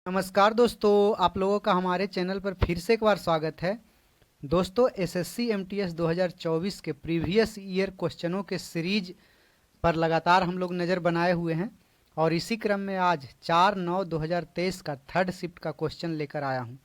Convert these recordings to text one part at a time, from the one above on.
नमस्कार दोस्तों, आप लोगों का हमारे चैनल पर फिर से एक बार स्वागत है। दोस्तों, एसएससी एमटीएस 2024 के प्रीवियस ईयर क्वेश्चनों के सीरीज पर लगातार हम लोग नज़र बनाए हुए हैं और इसी क्रम में आज 4/9/2023 का थर्ड शिफ्ट का क्वेश्चन लेकर आया हूं।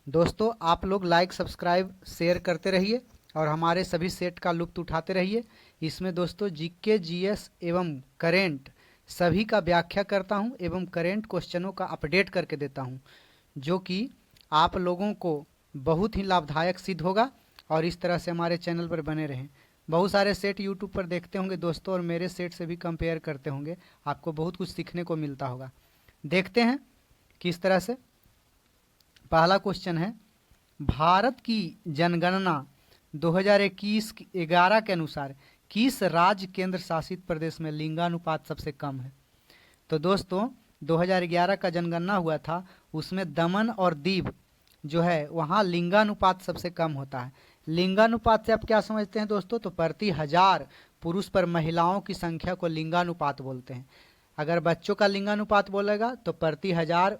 दोस्तों, आप लोग लाइक सब्सक्राइब शेयर करते रहिए और हमारे सभी सेट का लुत्फ़ उठाते रहिए। इसमें दोस्तों जीके जीएस एवं करेंट सभी का व्याख्या करता हूं एवं करेंट क्वेश्चनों का अपडेट करके देता हूं, जो कि आप लोगों को बहुत ही लाभदायक सिद्ध होगा। और इस तरह से हमारे चैनल पर बने रहें। बहुत सारे सेट यूट्यूब पर देखते होंगे दोस्तों और मेरे सेट से भी कंपेयर करते होंगे, आपको बहुत कुछ सीखने को मिलता होगा। देखते हैं किस तरह से। पहला क्वेश्चन है, भारत की जनगणना 2021-11 के अनुसार किस राज्य केंद्र शासित प्रदेश में लिंगानुपात सबसे कम है? तो दोस्तों 2011 का जनगणना हुआ था, उसमें दमन और दीव जो है वहाँ लिंगानुपात सबसे कम होता है। लिंगानुपात से आप क्या समझते हैं दोस्तों? तो प्रति हजार पुरुष पर महिलाओं की संख्या को लिंगानुपात बोलते हैं। अगर बच्चों का लिंगानुपात बोलेगा तो प्रति हजार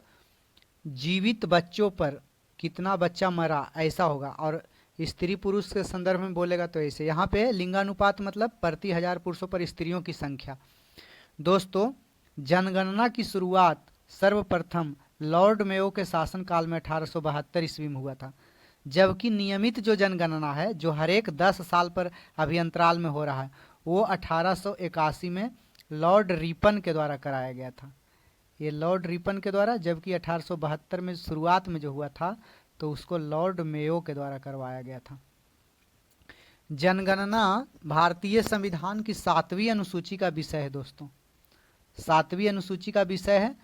जीवित बच्चों पर कितना बच्चा मरा ऐसा होगा, और स्त्री पुरुष के संदर्भ में बोलेगा तो ऐसे। यहाँ पे लिंगानुपात मतलब प्रति हजार पुरुषों पर स्त्रियों की संख्या। दोस्तों, जनगणना की शुरुआत सर्वप्रथम लॉर्ड मेयो के शासनकाल में 1872 ईस्वी में हुआ था, जबकि नियमित जो जनगणना है जो हर एक 10 साल पर अभियंतराल में हो रहा है वो 1881 में लॉर्ड रिपन के द्वारा कराया गया था। ये लॉर्ड रिपन के द्वारा, जबकि 1872 में शुरुआत में जो हुआ था तो उसको लॉर्ड मेयो के द्वारा करवाया गया था। जनगणना भारतीय संविधान की 7वीं अनुसूची का विषय है दोस्तों, 7वीं अनुसूची का विषय है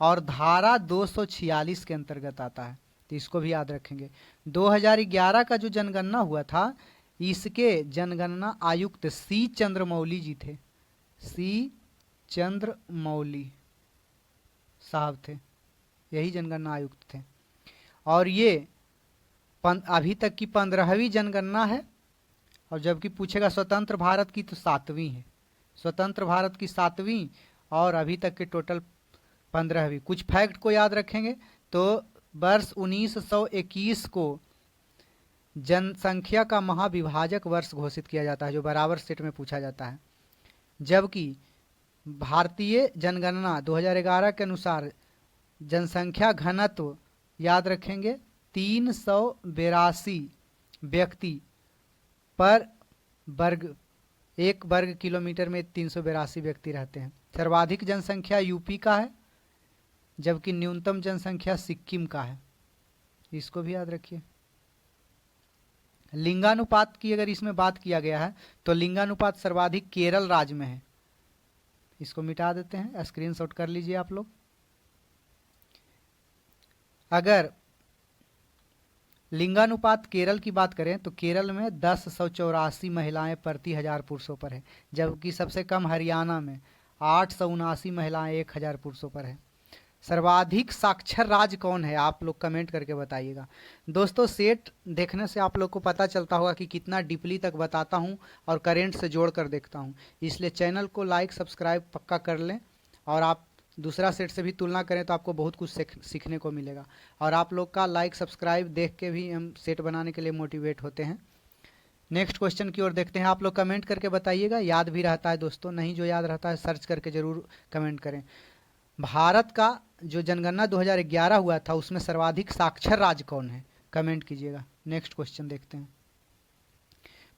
और धारा 246 के अंतर्गत आता है, तो इसको भी याद रखेंगे। 2011 का जो जनगणना हुआ था इसके जनगणना आयुक्त सी चंद्रमौली जी थे। सी चंद्रमौली साहब थे, यही जनगणना आयुक्त थे। और ये अभी तक की 15वीं जनगणना है, और जबकि पूछेगा स्वतंत्र भारत की तो 7वीं है। स्वतंत्र भारत की 7वीं और अभी तक के टोटल 15वीं। कुछ फैक्ट को याद रखेंगे तो वर्ष 1921 को जनसंख्या का महाविभाजक वर्ष घोषित किया जाता है, जो बराबर सेट में पूछा जाता है। जबकि भारतीय जनगणना 2011 के अनुसार जनसंख्या घनत्व याद रखेंगे 382 व्यक्ति पर वर्ग, 1 वर्ग किलोमीटर में 382 व्यक्ति रहते हैं। सर्वाधिक जनसंख्या यूपी का है, जबकि न्यूनतम जनसंख्या सिक्किम का है, इसको भी याद रखिए। लिंगानुपात की अगर इसमें बात किया गया है तो लिंगानुपात सर्वाधिक केरल राज्य में है, इसको मिटा देते हैं, स्क्रीनशॉट कर लीजिए आप लोग। अगर लिंगानुपात केरल की बात करें तो केरल में 1084 महिलाएं प्रति हजार पुरुषों पर है, जबकि सबसे कम हरियाणा में 879 महिलाएं 1000 पुरुषों पर है। सर्वाधिक साक्षर राज्य कौन है, आप लोग कमेंट करके बताइएगा। दोस्तों, सेट देखने से आप लोग को पता चलता होगा कि कितना डीपली तक बताता हूं और करेंट से जोड़ कर देखता हूं, इसलिए चैनल को लाइक सब्सक्राइब पक्का कर लें और आप दूसरा सेट से भी तुलना करें तो आपको बहुत कुछ सीखने को मिलेगा। और आप लोग का लाइक सब्सक्राइब देख के भी हम सेट बनाने के लिए मोटिवेट होते हैं। नेक्स्ट क्वेश्चन की ओर देखते हैं। आप लोग कमेंट करके बताइएगा, याद भी रहता है दोस्तों, नहीं जो याद रहता है सर्च करके ज़रूर कमेंट करें। भारत का जो जनगणना 2011 हुआ था उसमें सर्वाधिक साक्षर राज्य कौन है, कमेंट कीजिएगा। नेक्स्ट क्वेश्चन देखते हैं।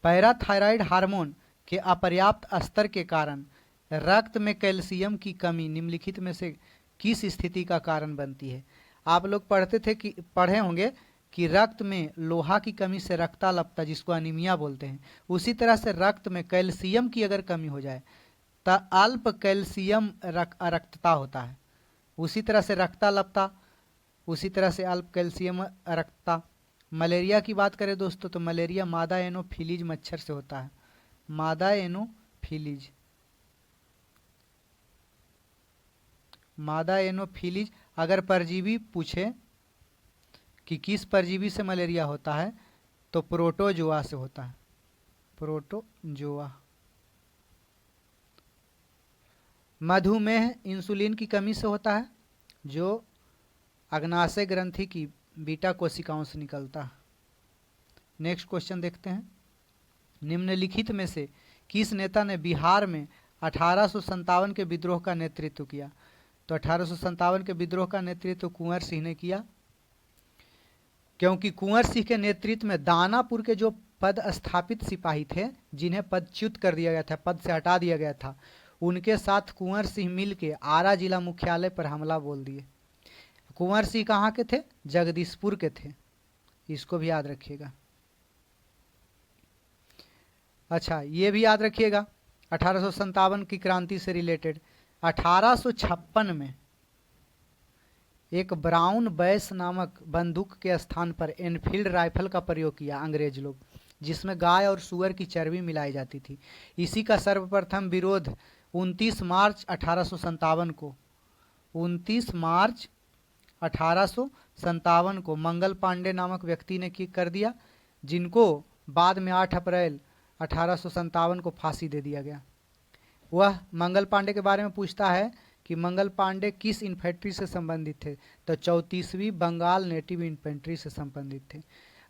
पैराथायराइड हार्मोन के अपर्याप्त स्तर के कारण रक्त में कैल्शियम की कमी निम्नलिखित में से किस स्थिति का कारण बनती है? आप लोग पढ़े होंगे कि रक्त में लोहा की कमी से रक्ताल्पता, जिसको अनीमिया बोलते हैं, उसी तरह से रक्त में कैल्शियम की अगर कमी हो जाए तो अल्प कैल्शियम अरक्तता होता है। उसी तरह से रक्ताल्पता, उसी तरह से अल्प कैल्शियम अरक्तता। मलेरिया की बात करें दोस्तों तो मलेरिया मादा एनोफिलीज मच्छर से होता है, मादा एनोफिलीज, मादा एनोफिलीज। अगर परजीवी पूछे कि किस परजीवी से मलेरिया होता है तो प्रोटोजोआ से होता है, प्रोटोजोआ। मधुमेह इंसुलिन की कमी से होता है, जो अग्नाशय ग्रंथि की बीटा कोशिकाओं से निकलता है। नेक्स्ट क्वेश्चन देखते हैं। निम्नलिखित में से किस नेता ने बिहार में 1857 के विद्रोह का नेतृत्व किया? तो 1857 के विद्रोह का नेतृत्व कुंवर सिंह ने किया, क्योंकि कुंवर सिंह के नेतृत्व में दानापुर के जो पद स्थापित सिपाही थे, जिन्हें पदच्युत कर दिया गया था, पद से हटा दिया गया था, उनके साथ कुंवर सिंह मिल के आरा जिला मुख्यालय पर हमला बोल दिए। कुंवर सिंह कहाँ के थे? जगदीशपुर के थे, इसको भी याद रखिएगा। अच्छा, ये भी याद रखिएगा 1857 की क्रांति से रिलेटेड 1856 में एक ब्राउन बैस नामक बंदूक के स्थान पर एनफील्ड राइफल का प्रयोग किया अंग्रेज लोग, जिसमें गाय और सूअर की चर्बी मिलाई जाती थी। इसी का सर्वप्रथम विरोध 29 मार्च 1857 को 29 मार्च 1857 को मंगल पांडे नामक व्यक्ति ने कर दिया, जिनको बाद में 8 अप्रैल 1857 को फांसी दे दिया गया। वह मंगल पांडे के बारे में पूछता है कि मंगल पांडे किस इन्फेंट्री से संबंधित थे? तो 34वीं बंगाल नेटिव इन्फेंट्री से संबंधित थे।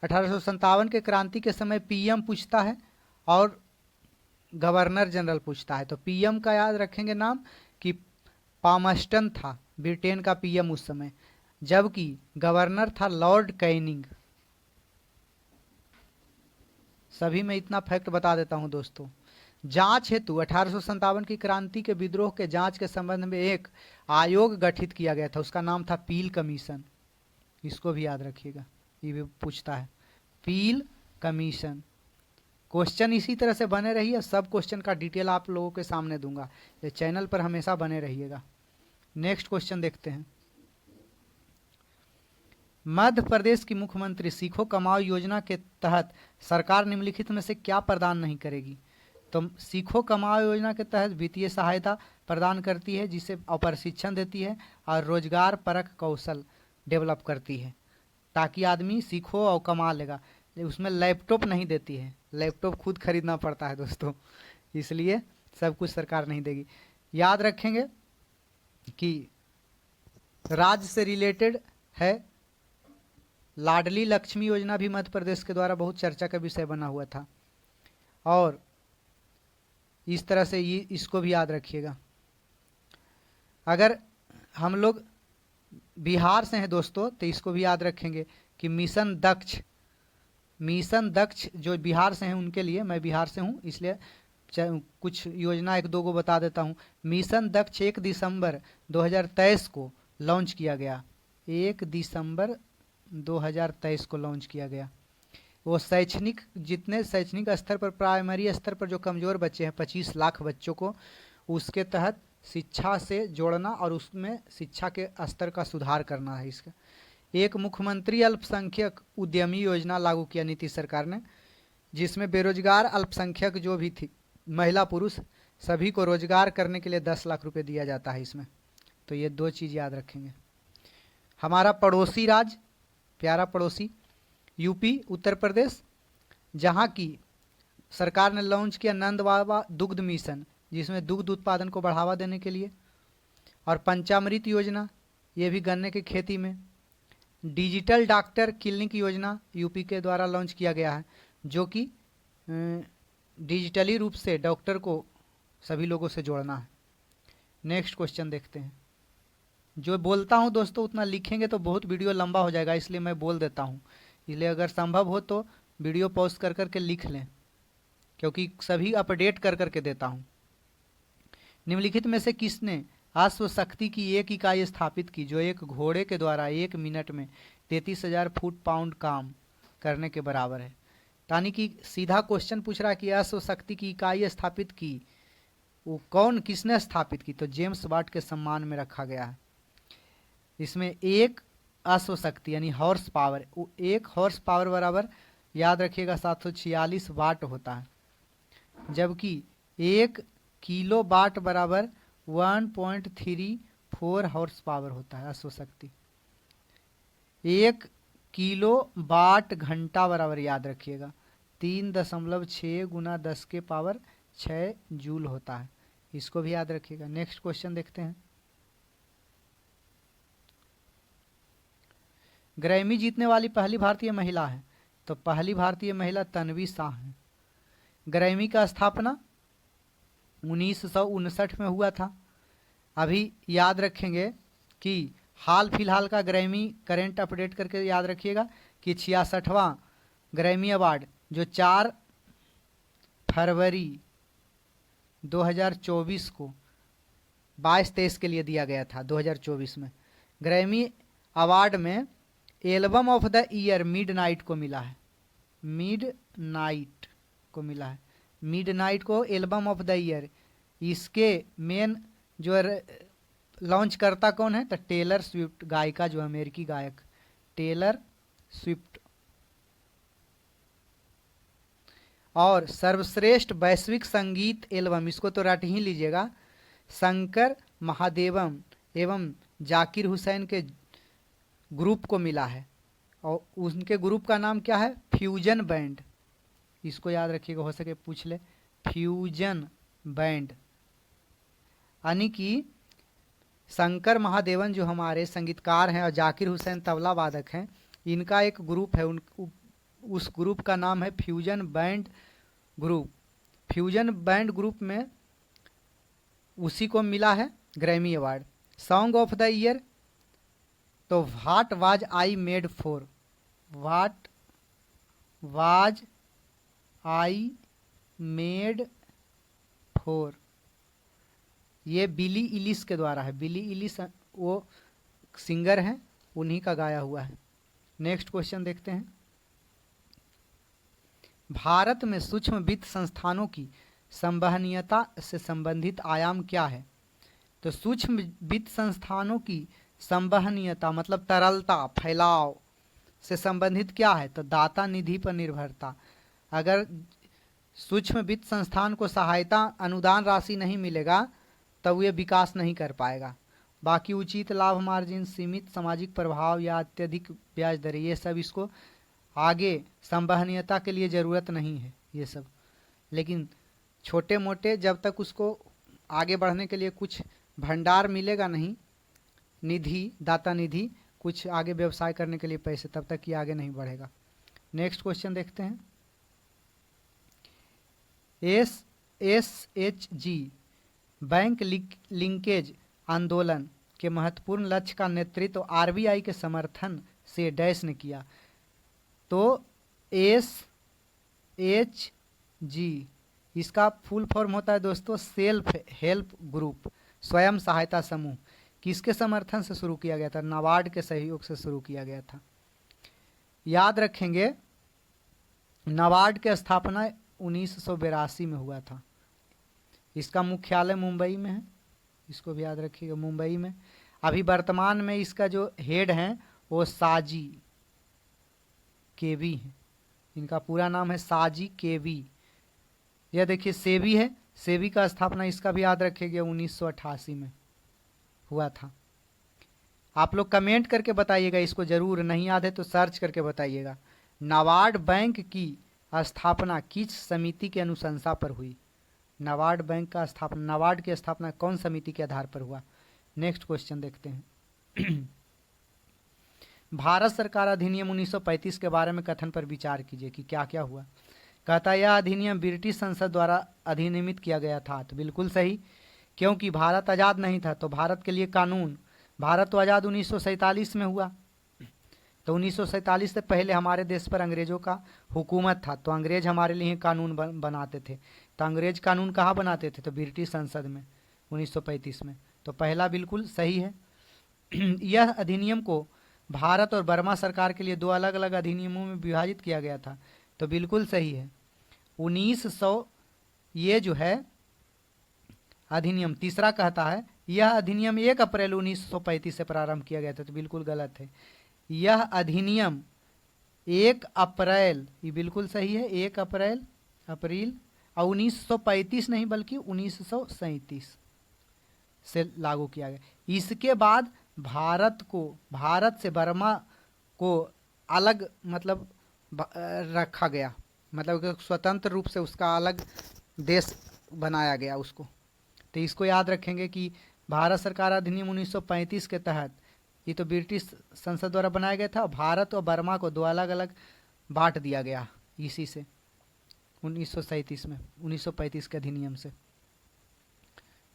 1857 के क्रांति के समय पीएम पूछता है और गवर्नर जनरल पूछता है। तो पीएम का याद रखेंगे नाम कि पामस्टन था ब्रिटेन का पीएम उस समय, जबकि गवर्नर था लॉर्ड कैनिंग। सभी में इतना फैक्ट बता देता हूं दोस्तों। जांच हेतु 1857 की क्रांति के विद्रोह के जांच के संबंध में एक आयोग गठित किया गया था, उसका नाम था पील कमीशन। इसको भी याद रखिएगा, ये भी पूछता है पील कमीशन। क्वेश्चन इसी तरह से बने रहिए, सब क्वेश्चन का डिटेल आप लोगों के सामने दूंगा, ये चैनल पर हमेशा बने रहिएगा। नेक्स्ट क्वेश्चन देखते हैं। मध्य प्रदेश की मुख्यमंत्री सीखो कमाओ योजना के तहत सरकार निम्नलिखित में से क्या प्रदान नहीं करेगी? तो सीखो कमाओ योजना के तहत वित्तीय सहायता प्रदान करती है, जिसे प्रशिक्षण देती है और रोजगार परक कौशल डेवलप करती है, ताकि आदमी सीखो और कमा लेगा। उसमें लैपटॉप नहीं देती है, लैपटॉप खुद खरीदना पड़ता है दोस्तों, इसलिए सब कुछ सरकार नहीं देगी। याद रखेंगे कि राज्य से रिलेटेड है लाडली लक्ष्मी योजना भी मध्य प्रदेश के द्वारा बहुत चर्चा का विषय बना हुआ था, और इस तरह से ये इसको भी याद रखिएगा। अगर हम लोग बिहार से हैं दोस्तों, तो इसको भी याद रखेंगे कि मिशन दक्ष जो बिहार से हैं उनके लिए, मैं बिहार से हूँ इसलिए कुछ योजना एक दो को बता देता हूँ। मिशन दक्ष 1 दिसंबर 2023 को लॉन्च किया गया, 1 दिसंबर 2023 को लॉन्च किया गया। वो जितने शैक्षणिक स्तर पर, प्राइमरी स्तर पर जो कमज़ोर बच्चे हैं 25 लाख बच्चों को उसके तहत शिक्षा से जोड़ना और उसमें शिक्षा के स्तर का सुधार करना है। इसका एक मुख्यमंत्री अल्पसंख्यक उद्यमी योजना लागू किया नीतीश सरकार ने, जिसमें बेरोजगार अल्पसंख्यक जो भी थी, महिला पुरुष सभी को रोजगार करने के लिए 10 लाख रुपए दिया जाता है इसमें। तो ये 2 चीज़ याद रखेंगे। हमारा पड़ोसी राज्य, प्यारा पड़ोसी यूपी उत्तर प्रदेश, जहाँ की सरकार ने लॉन्च किया नंद बाबा दुग्ध मिशन, जिसमें दुग्ध उत्पादन को बढ़ावा देने के लिए, और पंचामृत योजना, ये भी गन्ने की खेती में। डिजिटल डॉक्टर क्लिनिक योजना यूपी के द्वारा लॉन्च किया गया है, जो कि डिजिटली रूप से डॉक्टर को सभी लोगों से जोड़ना है। नेक्स्ट क्वेश्चन देखते हैं। जो बोलता हूँ दोस्तों उतना लिखेंगे तो बहुत वीडियो लंबा हो जाएगा, इसलिए मैं बोल देता हूँ। इसलिए अगर संभव हो तो वीडियो पॉज कर करके लिख लें, क्योंकि सभी अपडेट कर करके देता हूँ। निम्नलिखित में से किसने अश्वशक्ति की एक इकाई स्थापित की, जो एक घोड़े के द्वारा 1 मिनट में 33,000 फुट पाउंड काम करने के बराबर है? यानी कि सीधा क्वेश्चन पूछ रहा है कि अश्वशक्ति की इकाई स्थापित की, वो कौन, किसने स्थापित की? तो जेम्स वाट के सम्मान में रखा गया है। इसमें एक अश्वशक्ति यानी हॉर्स पावर, एक हॉर्स पावर बराबर याद रखिएगा 746 वाट होता है, जबकि 1 किलो वाट बराबर 1.34 हॉर्स पावर होता है अश्वशक्ति। 1 किलो वाट घंटा बराबर याद रखिएगा 3.6 गुना 10 के पावर 6 जूल होता है, इसको भी याद रखिएगा। नेक्स्ट क्वेश्चन देखते हैं। ग्रैमी जीतने वाली पहली भारतीय महिला है, तो पहली भारतीय महिला तन्वी शाह है। ग्रैमी का स्थापना 1959 में हुआ था। अभी याद रखेंगे कि हाल फिलहाल का ग्रैमी करेंट अपडेट करके याद रखिएगा कि 66वां ग्रैमी अवार्ड जो 4 फरवरी 2024 को 22-23 के लिए दिया गया था। 2024 में ग्रैमी अवार्ड में album of the year midnight को मिला है। मिडनाइट को मिला है। मिडनाइट को एल्बम ऑफ द ईयर। इसके मेन जो लॉन्च करता कौन है, तो टेलर स्विफ्ट, गायिका जो अमेरिकी गायक टेलर स्विफ्ट। और सर्वश्रेष्ठ वैश्विक संगीत एल्बम, इसको तो रट ही लीजिएगा, शंकर महादेवम एवं जाकिर हुसैन के ग्रुप को मिला है। और उनके ग्रुप का नाम क्या है, फ्यूजन बैंड। इसको याद रखिएगा, हो सके पूछ ले, फ्यूजन बैंड। यानी कि शंकर महादेवन जो हमारे संगीतकार हैं और जाकिर हुसैन तबला वादक हैं, इनका एक ग्रुप है, उस ग्रुप का नाम है fusion band group. Fusion band group में उसी को मिला है Grammy award. Song of the year तो what was I made for, what was I made for, ये बिली इलिश के द्वारा है। बिली इलिश वो सिंगर हैं, उन्हीं का गाया हुआ है। नेक्स्ट क्वेश्चन देखते हैं। भारत में सूक्ष्म वित्त संस्थानों की संवहनीयता से संबंधित आयाम क्या है, तो सूक्ष्म वित्त संस्थानों की संवहनीयता मतलब तरलता, फैलाव से संबंधित क्या है, तो दाता निधि पर निर्भरता। अगर सूक्ष्म वित्त संस्थान को सहायता अनुदान राशि नहीं मिलेगा तब ये विकास नहीं कर पाएगा। बाकी उचित लाभ मार्जिन, सीमित सामाजिक प्रभाव या अत्यधिक ब्याज दरें, ये सब इसको आगे संवहनीयता के लिए ज़रूरत नहीं है ये सब। लेकिन छोटे मोटे जब तक उसको आगे बढ़ने के लिए कुछ भंडार मिलेगा नहीं, निधि, दाता निधि, कुछ आगे व्यवसाय करने के लिए पैसे, तब तक ये आगे नहीं बढ़ेगा। नेक्स्ट क्वेश्चन देखते हैं। SHG बैंक लिंकेज आंदोलन के महत्वपूर्ण लक्ष्य का नेतृत्व RBI के समर्थन से डैश ने किया, तो SHG इसका फुल फॉर्म होता है दोस्तों सेल्फ हेल्प ग्रुप, स्वयं सहायता समूह। किसके समर्थन से शुरू किया गया था, नाबार्ड के सहयोग से शुरू किया गया था। याद रखेंगे नाबार्ड की स्थापना 1982 में हुआ था। इसका मुख्यालय मुंबई में है, इसको भी याद रखिएगा, मुंबई में। अभी वर्तमान में इसका जो हेड हैं वो साजी केवी है, इनका पूरा नाम है साजी केवी। यह देखिए सेबी है, सेबी का स्थापना इसका भी याद रखिएगा 1988 में हुआ था। आप लोग कमेंट करके बताइएगा, इसको जरूर नहीं याद है तो सर्च करके बताइएगा। नाबार्ड बैंक की स्थापना किस समिति की अनुशंसा पर हुई, नाबार्ड बैंक का स्थापना, नाबार्ड की स्थापना कौन समिति के आधार पर हुआ। नेक्स्ट क्वेश्चन देखते हैं। भारत सरकार अधिनियम 1935 के बारे में कथन पर विचार कीजिए कि क्या क्या हुआ। कहता है यह अधिनियम ब्रिटिश संसद द्वारा अधिनियमित किया गया था, तो बिल्कुल सही, क्योंकि भारत आज़ाद नहीं था तो भारत के लिए कानून, भारत तो आज़ाद 1947 में हुआ, तो 1947 से पहले हमारे देश पर अंग्रेज़ों का हुकूमत था, तो अंग्रेज़ हमारे लिए कानून बनाते थे। तो अंग्रेज कानून कहाँ बनाते थे, तो ब्रिटिश संसद में 1935 में। तो पहला बिल्कुल सही है। यह अधिनियम को भारत और बर्मा सरकार के लिए दो अलग अलग अधिनियमों में विभाजित किया गया था, तो बिल्कुल सही है। 1900 ये जो है अधिनियम तीसरा कहता है यह अधिनियम 1 अप्रैल 1935 से प्रारंभ किया गया था, तो बिल्कुल गलत है। यह अधिनियम 1 अप्रैल, ये बिल्कुल सही है, 1 अप्रैल और 1935 नहीं बल्कि 1937 से लागू किया गया। इसके बाद भारत से बर्मा को अलग मतलब रखा गया, मतलब स्वतंत्र रूप से उसका अलग देश बनाया गया उसको। तो इसको याद रखेंगे कि भारत सरकार अधिनियम 1935 के तहत ये तो ब्रिटिश संसद द्वारा बनाया गया था। भारत और बर्मा को दो अलग अलग बांट दिया गया इसी से 1937 में, 1935 के अधिनियम से।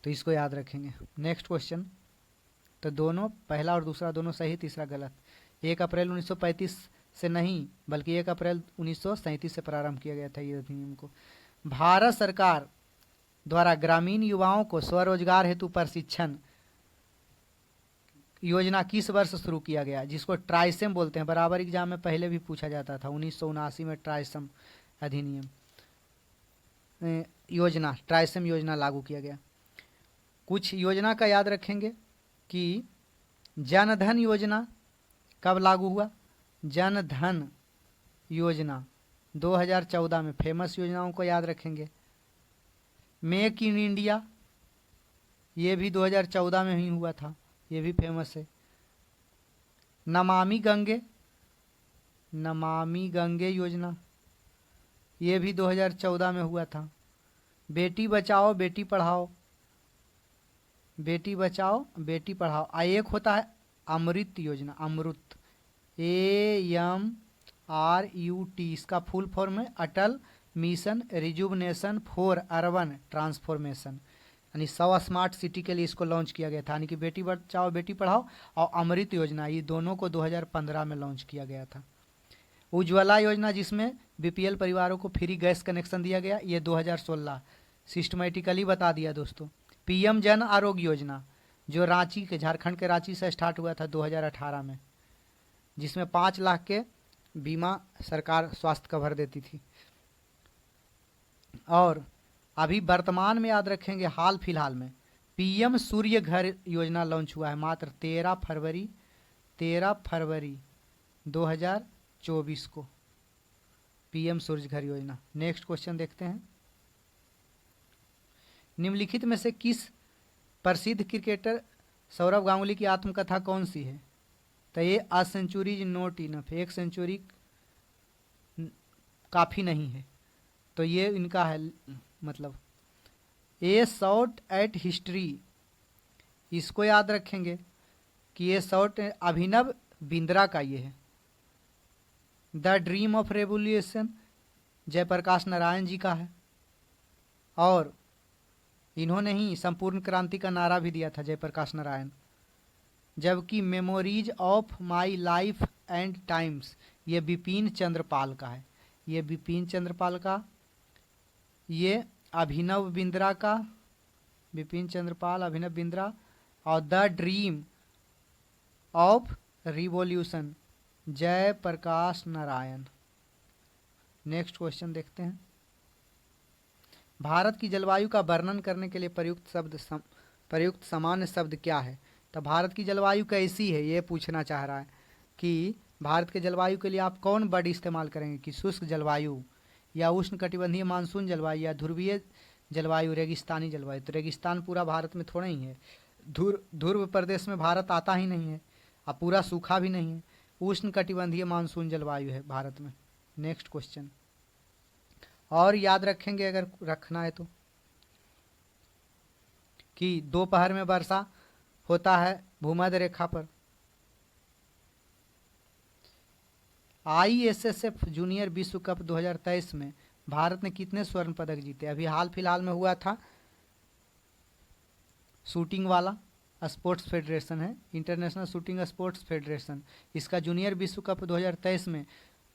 तो इसको याद रखेंगे। नेक्स्ट क्वेश्चन, तो दोनों पहला और दूसरा दोनों सही, तीसरा गलत। 1 अप्रैल 1935 से नहीं बल्कि 1 अप्रैल 1937 से प्रारंभ किया गया था ये अधिनियम को। भारत सरकार द्वारा ग्रामीण युवाओं को स्वरोजगार हेतु प्रशिक्षण योजना किस वर्ष शुरू किया गया, जिसको ट्राइसम बोलते हैं। बराबर एग्जाम में पहले भी पूछा जाता था। 1979 में ट्राइसम अधिनियम योजना, ट्राइसम योजना लागू किया गया। कुछ योजना का याद रखेंगे कि जनधन योजना कब लागू हुआ। जनधन योजना 2014 में। फेमस योजनाओं को याद रखेंगे। मेक इन इंडिया ये भी 2014 में ही हुआ था, ये भी फेमस है। नमामि गंगे, नमामि गंगे योजना ये भी 2014 में हुआ था। बेटी बचाओ बेटी पढ़ाओ, बेटी बचाओ बेटी पढ़ाओ। एक होता है अमृत योजना, अमृत AMRUT, इसका फुल फॉर्म है Atal mission rejuvenation for urban transformation, यानी 100 स्मार्ट सिटी के लिए इसको लॉन्च किया गया था। यानी कि बेटी बचाओ बेटी पढ़ाओ और अमृत योजना, ये दोनों को 2015 में लॉन्च किया गया था। उज्ज्वला योजना जिसमें BPL परिवारों को फ्री गैस कनेक्शन दिया गया, ये 2016 सिस्टमेटिकली बता दिया दोस्तों। PM जन आरोग्य योजना जो रांची के, झारखंड के रांची से स्टार्ट हुआ था 2018 में, जिसमें 5 लाख के बीमा सरकार स्वास्थ्य कवर देती थी। और अभी वर्तमान में याद रखेंगे हाल फिलहाल में PM सूर्य घर योजना लॉन्च हुआ है मात्र 13 फरवरी 2024 को, PM सूर्य घर योजना। नेक्स्ट क्वेश्चन देखते हैं। निम्नलिखित में से किस प्रसिद्ध क्रिकेटर सौरव गांगुली की आत्मकथा कौन सी है। तो ये a century is not enough, 1 century काफ़ी नहीं है। तो ये इनका है, मतलब ए शॉट एट हिस्ट्री, इसको याद रखेंगे कि ये शॉट अभिनव बिंद्रा का ये है। The dream of revolution Jayaprakash Narayan ji का है। और इन्होंने ही संपूर्ण क्रांति का नारा भी दिया था, जयप्रकाश नारायण। जबकि memories of my life and times ये बिपिन चंद्रपाल का है, ये बिपिन चंद्रपाल का, ये अभिनव बिंद्रा का, बिपिन चंद्रपाल अभिनव बिंद्रा। और the dream of revolution Jayaprakash Narayan. Next question देखते हैं। भारत की जलवायु का वर्णन करने के लिए प्रयुक्त सामान्य शब्द क्या है। तो भारत की जलवायु कैसी है ये पूछना चाह रहा है कि भारत के जलवायु के लिए आप कौन वर्ड इस्तेमाल करेंगे, कि शुष्क जलवायु या उष्णकटिबंधीय मानसून जलवायु या ध्रुवीय जलवायु, रेगिस्तानी जलवायु। तो रेगिस्तान पूरा भारत में थोड़ा ही है, ध्रुव प्रदेश में भारत आता ही नहीं है, अब पूरा सूखा भी नहीं है। उष्णकटिबंधीय मानसून जलवायु है भारत में। नेक्स्ट क्वेश्चन और याद रखेंगे अगर रखना है तो, कि दोपहर में वर्षा होता है भूमध्य रेखा पर। ISSF जूनियर विश्व कप 2023 में भारत ने कितने स्वर्ण पदक जीते। अभी हाल फिलहाल में हुआ था, शूटिंग वाला स्पोर्ट्स फेडरेशन है, इंटरनेशनल शूटिंग स्पोर्ट्स फेडरेशन। इसका जूनियर विश्व कप 2023 में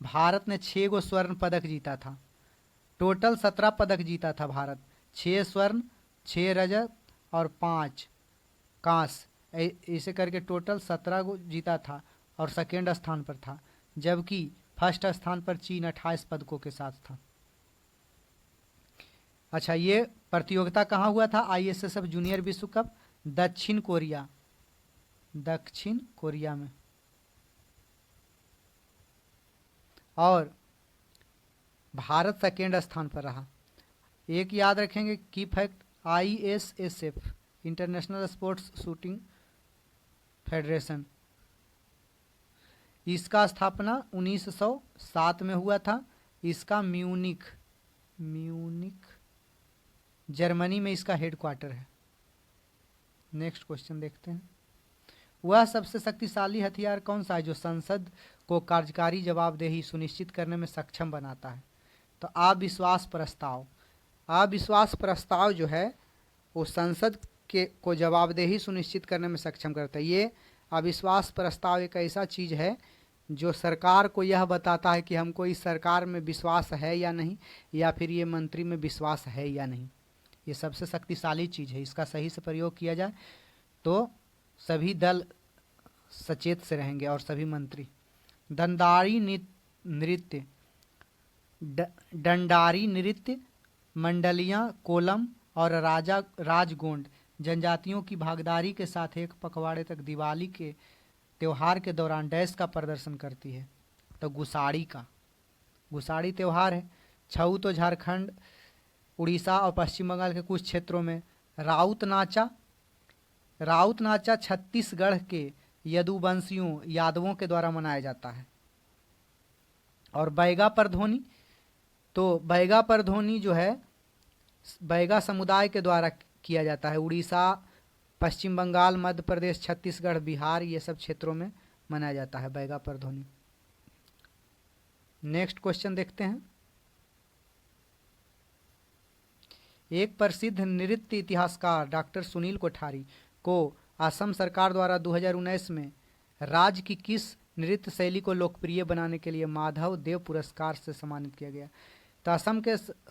भारत ने 6 गो स्वर्ण पदक जीता था। टोटल 17 पदक जीता था भारत, 6 स्वर्ण 6 रजत और 5 कांस्य, ऐसे करके टोटल 17 गो जीता था और सेकेंड स्थान पर था। जबकि फर्स्ट स्थान पर चीन 28 पदकों के साथ था। अच्छा, ये प्रतियोगिता कहाँ हुआ था। ISSF जूनियर विश्व कप दक्षिण कोरिया में। और भारत सेकेंड स्थान पर रहा। एक याद रखेंगे की fact, ISSF international sports shooting federation, इसका स्थापना 1907 में हुआ था। इसका म्यूनिख जर्मनी में इसका हेडक्वार्टर है। नेक्स्ट क्वेश्चन देखते हैं। वह सबसे शक्तिशाली हथियार कौन सा है जो संसद को कार्यकारी जवाबदेही सुनिश्चित करने में सक्षम बनाता है? तो अविश्वास प्रस्ताव। अविश्वास प्रस्ताव जो है वो संसद के को जवाबदेही सुनिश्चित करने में सक्षम करता है। ये अविश्वास प्रस्ताव एक ऐसा चीज़ है जो सरकार को यह बताता है कि हमको इस सरकार में विश्वास है या नहीं, या फिर ये मंत्री में विश्वास है या नहीं। ये सबसे शक्तिशाली चीज़ है, इसका सही से प्रयोग किया जाए तो सभी दल सचेत से रहेंगे और सभी मंत्री। दंडारी नृत्य, डंडारी नृत्य, मंडलियाँ, कोलम और राजगोंड जनजातियों की भागीदारी के साथ एक पखवाड़े तक दिवाली के त्यौहार के दौरान डैश का प्रदर्शन करती है? तो गुसाड़ी त्यौहार है। छऊ तो झारखंड, उड़ीसा और पश्चिम बंगाल के कुछ क्षेत्रों में। राउत नाचा छत्तीसगढ़ के यदुवंशियों यादवों के द्वारा मनाया जाता है। और बैगा परधोनी, तो बैगा परधोनी जो है बैगा समुदाय के द्वारा किया जाता है। उड़ीसा, पश्चिम बंगाल, मध्य प्रदेश, छत्तीसगढ़, बिहार, ये सब क्षेत्रों में मनाया जाता है बैगा परधोनी। नेक्स्ट क्वेश्चन देखते हैं। एक प्रसिद्ध नृत्य इतिहासकार डॉक्टर सुनील कोठारी को असम सरकार द्वारा 2019 में राज्य की किस नृत्य शैली को लोकप्रिय बनाने के लिए माधव देव पुरस्कार से सम्मानित किया गया? तो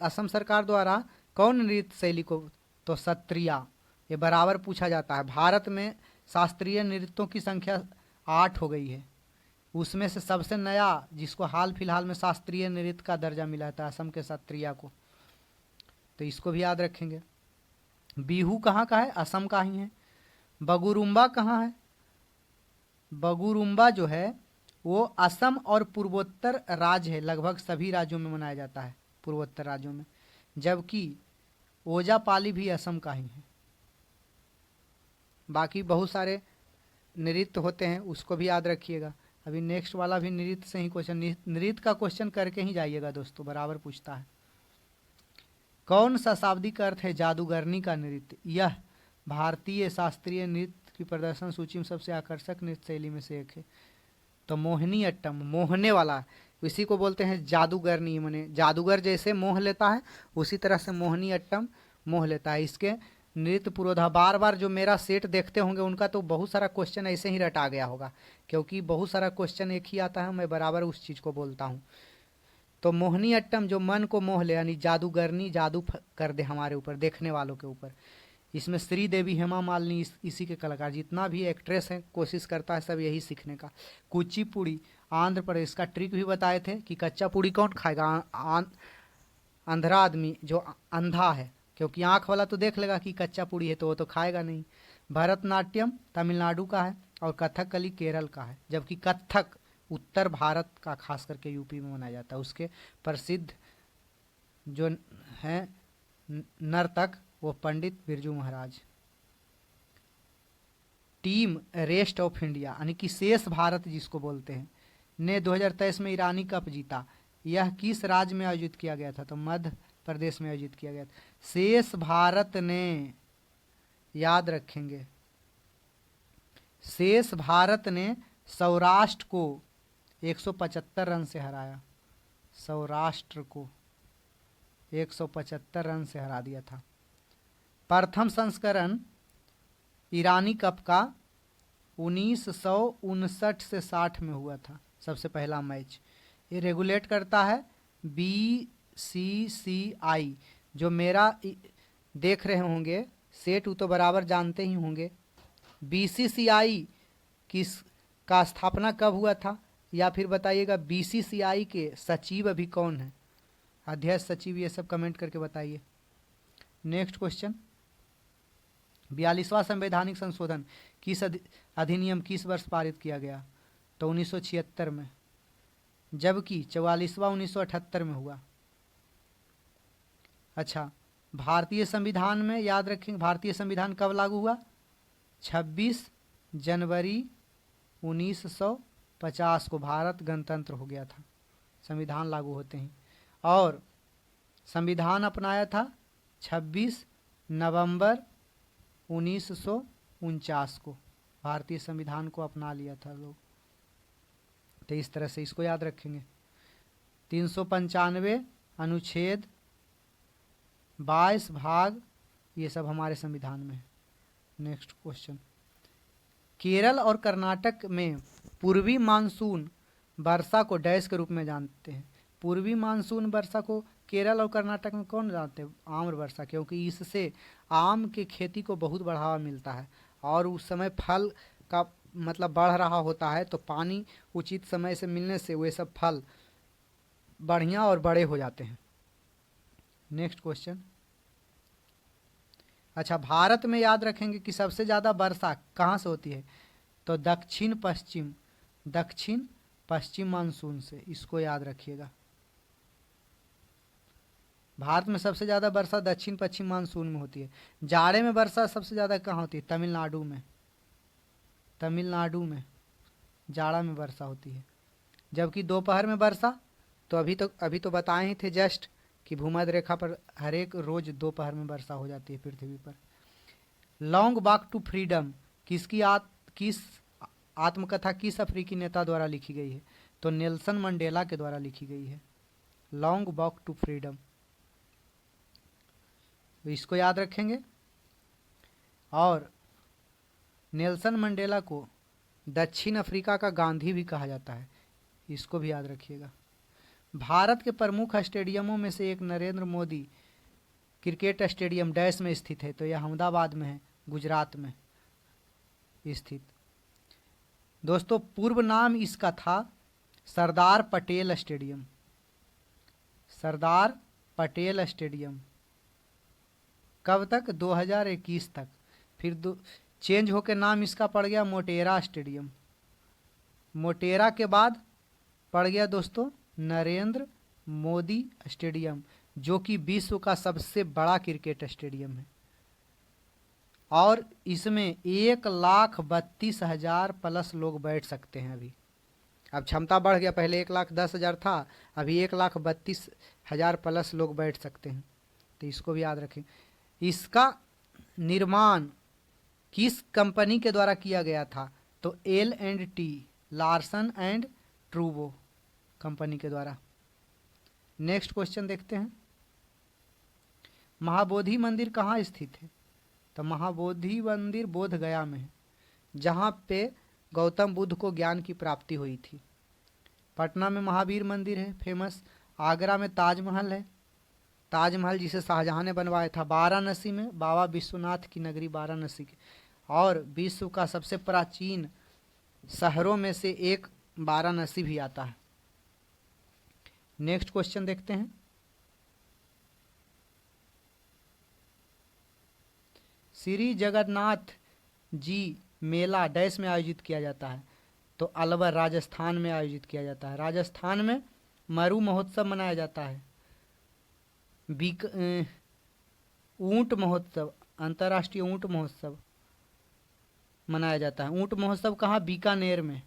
असम सरकार द्वारा कौन नृत्य शैली को? तो सत्रिया। ये बराबर पूछा जाता है। भारत में शास्त्रीय नृत्यों की संख्या 8 हो गई है, उसमें से सबसे नया जिसको हाल फिलहाल में शास्त्रीय नृत्य का दर्जा मिला था असम के सत्रिया को, तो इसको भी याद रखेंगे। बिहू कहाँ का है? असम का ही है। बगुरुम्बा कहाँ है? बगुरुम्बा जो है वो असम और पूर्वोत्तर राज्य है, लगभग सभी राज्यों में मनाया जाता है, पूर्वोत्तर राज्यों में। जबकि ओजापाली भी असम का ही है। बाकी बहुत सारे नृत्य होते हैं, उसको भी याद रखिएगा। अभी नेक्स्ट वाला भी नृत्य से ही क्वेश्चन, नृत्य का क्वेश्चन करके ही जाइएगा दोस्तों, बराबर पूछता है। कौन सा शाब्दिक अर्थ है जादूगरनी का नृत्य? यह भारतीय शास्त्रीय नृत्य की प्रदर्शन सूची में सबसे आकर्षक नृत्य शैली में से एक है। तो मोहिनी अट्टम, मोहने वाला, इसी को बोलते हैं जादूगरनी। माने जादूगर जैसे मोह लेता है उसी तरह से मोहिनी अट्टम मोह लेता है। इसके नृत्य पुरोधा, बार बार जो मेरा सेट देखते होंगे उनका तो बहुत सारा क्वेश्चन ऐसे ही रटा गया होगा, क्योंकि बहुत सारा क्वेश्चन एक ही आता है, मैं बराबर उस चीज़ को बोलता हूँ। तो मोहिनी अट्टम जो मन को मोह ले, यानी जादूगरनी, जादू कर दे हमारे ऊपर, देखने वालों के ऊपर। इसमें श्रीदेवी, हेमा मालिनी, इसी के कलाकार, जितना भी एक्ट्रेस हैं कोशिश करता है सब यही सीखने का। कुचिपुड़ी आंध्र प्रदेश का ट्रिक भी बताए थे कि कच्चा पूड़ी कौन खाएगा? अंधरा आदमी, जो अंधा है, क्योंकि आँख वाला तो देख लेगा कि कच्चा पूड़ी है तो वो तो खाएगा नहीं। भरतनाट्यम तमिलनाडु का है और कथकली केरल का है, जबकि कथक उत्तर भारत का, खास करके यूपी में मनाया जाता है। उसके प्रसिद्ध जो हैं नर्तक वो Pandit Birju Maharaj. Team rest of India यानी कि शेष भारत जिसको बोलते हैं, ने 2023 में ईरानी कप जीता। यह किस राज्य में आयोजित किया गया था? तो मध्य प्रदेश में आयोजित किया गया था। शेष भारत ने, याद रखेंगे, शेष भारत ने सौराष्ट्र को 175 रन से हराया। सौराष्ट्र को 175 रन से हरा दिया था। प्रथम संस्करण ईरानी कप का 1959 से 60 में हुआ था, सबसे पहला मैच। ये रेगुलेट करता है BCCI, जो मेरा देख रहे होंगे सेट, वो तो बराबर जानते ही होंगे। BCCI किस का स्थापना कब हुआ था, या फिर बताइएगा BCCI के सचिव अभी कौन है, अध्यक्ष, सचिव, ये सब कमेंट करके बताइए। नेक्स्ट क्वेश्चन, 42वां संवैधानिक संशोधन किस अधिनियम किस वर्ष पारित किया गया? तो 1976 में, जबकि 44वां 1978 में हुआ। अच्छा, भारतीय संविधान में याद रखेंगे, भारतीय संविधान कब लागू हुआ? 26 जनवरी 1950 को भारत गणतंत्र हो गया था, संविधान लागू होते ही। और संविधान अपनाया था 26 नवंबर 1949 को, भारतीय संविधान को अपना लिया था लोग। तो इस तरह से इसको याद रखेंगे। 395 अनुच्छेद 22 भाग ये सब हमारे संविधान में है। नेक्स्ट क्वेश्चन, केरल और कर्नाटक में पूर्वी मानसून वर्षा को डैश के रूप में जानते हैं। पूर्वी मानसून वर्षा को केरल और कर्नाटक में कौन जानते हैं? आम्र वर्षा, क्योंकि इससे आम की खेती को बहुत बढ़ावा मिलता है और उस समय फल का मतलब बढ़ रहा होता है, तो पानी उचित समय से मिलने से वे सब फल बढ़िया और बड़े हो जाते हैं। नेक्स्ट क्वेश्चन, अच्छा, भारत में याद रखेंगे कि सबसे ज़्यादा वर्षा कहाँ से होती है? तो दक्षिण पश्चिम मानसून से, इसको याद रखिएगा। भारत में सबसे ज़्यादा वर्षा दक्षिण पश्चिम मानसून में होती है। जाड़े में वर्षा सबसे ज़्यादा कहाँ होती है? तमिलनाडु में जाड़ा में वर्षा होती है। जबकि दोपहर में वर्षा, तो अभी तो बताए ही थे जस्ट कि भूमध्य रेखा पर हर एक रोज दोपहर में वर्षा हो जाती है पृथ्वी पर। लॉन्ग वॉक टू फ्रीडम किस आत्मकथा किस अफ्रीकी नेता द्वारा लिखी गई है? तो नेल्सन मंडेला के द्वारा लिखी गई है, लॉन्ग वॉक टू फ्रीडम। तो इसको याद रखेंगे। और नेल्सन मंडेला को दक्षिण अफ्रीका का गांधी भी कहा जाता है, इसको भी याद रखिएगा। भारत के प्रमुख स्टेडियमों में से एक Narendra Modi cricket stadium dash में स्थित है, तो यह अहमदाबाद में है, गुजरात में स्थित। दोस्तों, पूर्व नाम इसका था सरदार पटेल स्टेडियम। कब तक? 2021 तक। फिर चेंज होकर नाम इसका पड़ गया मोटेरा स्टेडियम। मोटेरा के बाद पड़ गया दोस्तों नरेंद्र मोदी स्टेडियम, जो कि विश्व का सबसे बड़ा क्रिकेट स्टेडियम है और इसमें 1,32,000 प्लस लोग बैठ सकते हैं। अभी अब क्षमता बढ़ गया, पहले 1,10,000 था, अभी 1,32,000 प्लस लोग बैठ सकते हैं। तो इसको भी याद रखें। इसका निर्माण किस कंपनी के द्वारा किया गया था? तो L&T, लार्सन एंड ट्रूबो कंपनी के द्वारा। नेक्स्ट क्वेश्चन देखते हैं, महाबोधि मंदिर कहाँ स्थित है? तो महाबोधि मंदिर बोध गया में है, जहाँ पे गौतम बुद्ध को ज्ञान की प्राप्ति हुई थी। पटना में महावीर मंदिर है फेमस। आगरा में ताजमहल है, ताजमहल जिसे शाहजहां ने बनवाया था। वाराणसी में बाबा विश्वनाथ की नगरी वाराणसी के, और विश्व का सबसे प्राचीन शहरों में से एक वाराणसी भी आता है। नेक्स्ट क्वेश्चन देखते हैं, श्री जगन्नाथ जी मेला डैश में आयोजित किया जाता है? तो अलवर राजस्थान में आयोजित किया जाता है। राजस्थान में मरु महोत्सव मनाया जाता है। ऊंट महोत्सव, अंतर्राष्ट्रीय ऊंट महोत्सव मनाया जाता है। ऊंट महोत्सव कहाँ? बीकानेर में।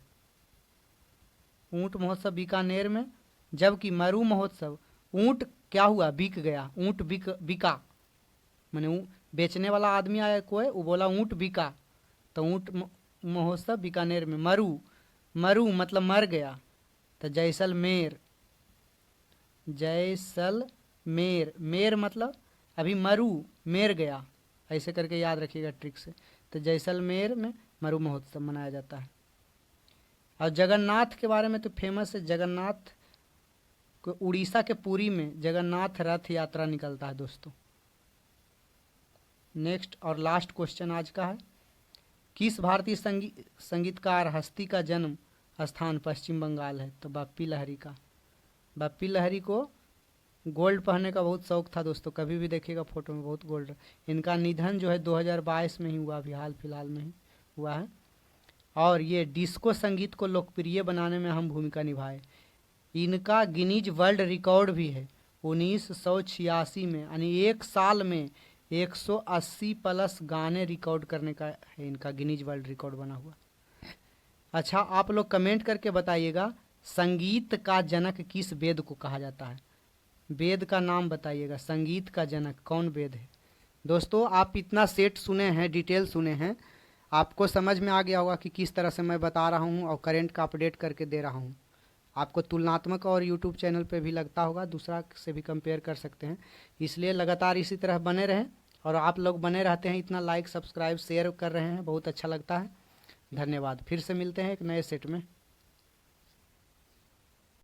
ऊंट महोत्सव बीकानेर में। जबकि मरु महोत्सव, ऊंट क्या हुआ? बिक गया, ऊंट बिका, मैंने बेचने वाला आदमी आया कोई, वो बोला ऊंट बिका, तो ऊंट महोत्सव बीकानेर में। मरु मतलब मर गया, तो जैसलमेर, मेर मतलब अभी मरु मेर गया, ऐसे करके याद रखिएगा ट्रिक से। तो जैसलमेर में मरु महोत्सव मनाया जाता है। और जगन्नाथ के बारे में तो फेमस है, जगन्नाथ को उड़ीसा के पुरी में जगन्नाथ रथ यात्रा निकलता है दोस्तों। नेक्स्ट और लास्ट क्वेश्चन आज का है, किस भारतीय संगीतकार हस्ती का जन्म स्थान पश्चिम बंगाल है? तो बप्पी लहरी का। बप्पी लहरी को गोल्ड पहनने का बहुत शौक था दोस्तों, कभी भी देखिएगा फोटो में बहुत गोल्ड। इनका निधन जो है 2022 में ही हुआ, अभी हाल फिलहाल में ही हुआ है। और ये डिस्को संगीत को लोकप्रिय बनाने में अहम भूमिका निभाए। इनका गिनीज वर्ल्ड रिकॉर्ड भी है। 1986 में, यानी एक साल में 180 प्लस गाने रिकॉर्ड करने का है इनका गिनीज वर्ल्ड रिकॉर्ड बना हुआ। अच्छा, आप लोग कमेंट करके बताइएगा, संगीत का जनक किस वेद को कहा जाता है? वेद का नाम बताइएगा, संगीत का जनक कौन वेद है? दोस्तों, आप इतना सेट सुने हैं, डिटेल सुने हैं, आपको समझ में आ गया होगा कि किस तरह से मैं बता रहा हूँ और करंट का अपडेट करके दे रहा हूँ। आपको तुलनात्मक और यूट्यूब चैनल पे भी लगता होगा, दूसरा से भी कंपेयर कर सकते हैं। इसलिए लगातार इसी तरह बने रहें, और आप लोग बने रहते हैं, इतना लाइक सब्सक्राइब शेयर कर रहे हैं, बहुत अच्छा लगता है। धन्यवाद। फिर से मिलते हैं एक नए सेट में।